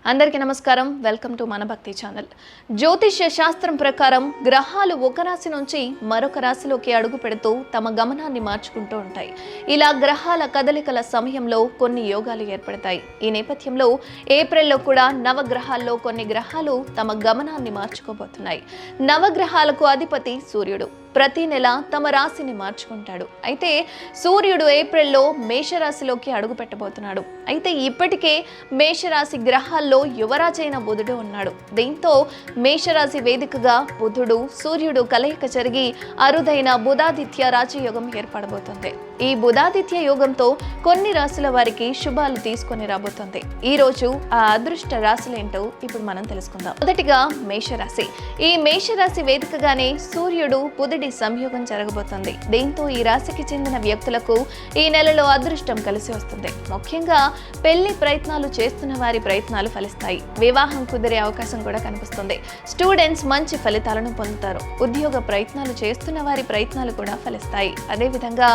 అందరికీ నమస్కారం. Welcome to మన భక్తి ఛానల్. జ్యోతిష్య శాస్త్రం ప్రకారం గ్రహాలు ఒక రాశి నుంచి మరొక రాశిలోకి అడుగు పెడుతూ తమ గమనాన్ని మార్చుకుంటూ ఉంటాయి. ఇలా గ్రహాల కదలికల సమయంలో కొన్ని యోగాలు ఏర్పడతాయి. ఈ నేపథ్యంలో ఏప్రిల్లో కూడా నవగ్రహాల్లో కొన్ని గ్రహాలు తమ గమనాన్ని మార్చుకోబోతున్నాయి. నవగ్రహాలకు అధిపతి సూర్యుడు. ప్రతి నెల తమ రాశిని మార్చుకుంటాడు. అయితే సూర్యుడు ఏప్రిల్లో మేషరాశిలోకి అడుగు పెట్టబోతున్నాడు. అయితే ఇప్పటికే మేషరాశి గ్రహాల్లో యువరాజైన బుధుడు ఉన్నాడు. దీంతో మేషరాశి వేదికగా బుధుడు సూర్యుడు కలయిక జరిగి అరుదైన బుధాదిత్య రాజయోగం ఏర్పడబోతుంది. ఈ బుధాదిత్య యోగంతో కొన్ని రాశుల వారికి శుభాలు తీసుకొని రాబోతుంది. ఈ రోజు ఆ అదృష్ట రాశులేంటో ఇప్పుడు మనం తెలుసుకుందాం. మొదటిగా మేషరాశి. ఈ మేషరాశి వేదికగానే సూర్యుడు బుధుడి సంయోగం జరగబోతుంది. దీంతో ఈ రాశికి చెందిన వ్యక్తులకు ఈ నెలలో అదృష్టం కలిసి వస్తుంది. ముఖ్యంగా పెళ్లి ప్రయత్నాలు చేస్తున్న వారి ప్రయత్నాలు ఫలిస్తాయి. వివాహం కుదిరే అవకాశం కూడా కనిపిస్తుంది. స్టూడెంట్స్ మంచి ఫలితాలను పొందుతారు. ఉద్యోగ ప్రయత్నాలు చేస్తున్న వారి ప్రయత్నాలు కూడా ఫలిస్తాయి. అదేవిధంగా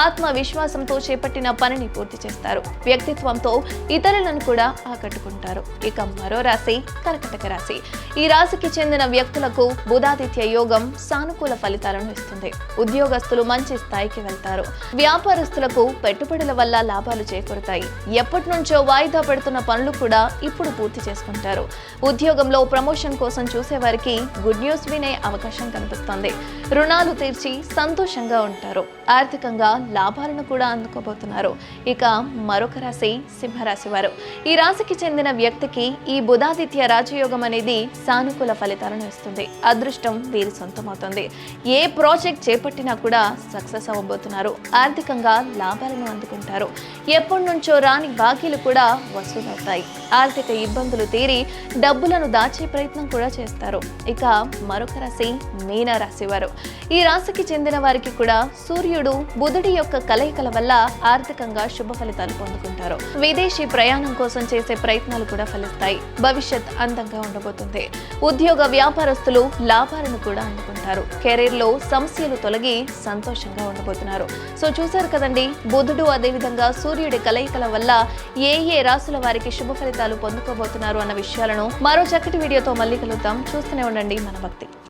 ఆత్మవిశ్వాసంతో చేపట్టిన పనిని పూర్తి చేస్తారు. వ్యక్తిత్వంతో ఇతరులను కూడా ఆకట్టుకుంటారు. ఇక మరో రాశి కర్కాటక రాశి. ఈ రాశికి చెందిన వ్యక్తులకు బుధాదిత్య యోగం సానుకూల ఫలితాలను ఇస్తుంది. ఉద్యోగస్తులు మంచి స్థాయికి వెళ్తారు. వ్యాపారస్తులకు పెట్టుబడుల వల్ల లాభాలు చేకూరుతాయి. ఎప్పటి నుంచో వాయిదా పెడుతున్న పనులు కూడా ఇప్పుడు పూర్తి చేసుకుంటారు. ఉద్యోగంలో ప్రమోషన్ కోసం చూసే వారికి గుడ్ న్యూస్ వినే అవకాశం కనిపిస్తుంది. రుణాలు తీర్చి సంతోషంగా ఉంటారు. ఆర్థికంగా లాభాలను కూడా అందుకోబోతున్నారు. ఇక మరొక రాశి సింహరాశి వారు. ఈ రాశికి చెందిన వ్యక్తికి ఈ బుధాదిత్య రాజయోగం అనేది సానుకూల ఫలితాలను ఇస్తుంది. అదృష్టం వీరి సొంతమవుతుంది. ఏ ప్రాజెక్ట్ చేపట్టినా కూడా సక్సెస్ అవ్వబోతున్నారు. ఆర్థికంగా లాభాలను అందుకుంటారు. ఎప్పటి నుంచో రాని బాకీలు కూడా వసూలవుతాయి. ఆర్థిక ఇబ్బందులు తీరి డబ్బులను దాచే ప్రయత్నం కూడా చేస్తారు. ఇక మరొక రాశి మీనరాశి వారు. ఈ రాశికి చెందిన వారికి కూడా సూర్యుడు బుధుడి యొక్క కలయికల వల్ల ఆర్థికంగా శుభ ఫలితాలు పొందుకుంటారు. విదేశీ ప్రయాణం కోసం చేసే ప్రయత్నాలు కూడా ఫలిస్తాయి. భవిష్యత్ అందంగా ఉండబోతుంది. ఉద్యోగ వ్యాపారస్తులు లాభాలను కూడా అందుకుంటారు. కెరీర్ లో సమస్యలు తొలగి సంతోషంగా ఉండబోతున్నారు. సో చూసారు కదండి, బుధుడు అదేవిధంగా సూర్యుడి కలయికల వల్ల ఏ రాశుల వారికి శుభ ఫలితాలు పొందుకోబోతున్నారు అన్న విషయాలను మరో చక్కటి వీడియోతో మళ్ళీ కలుద్దాం. చూస్తూనే ఉండండి మన భక్తి.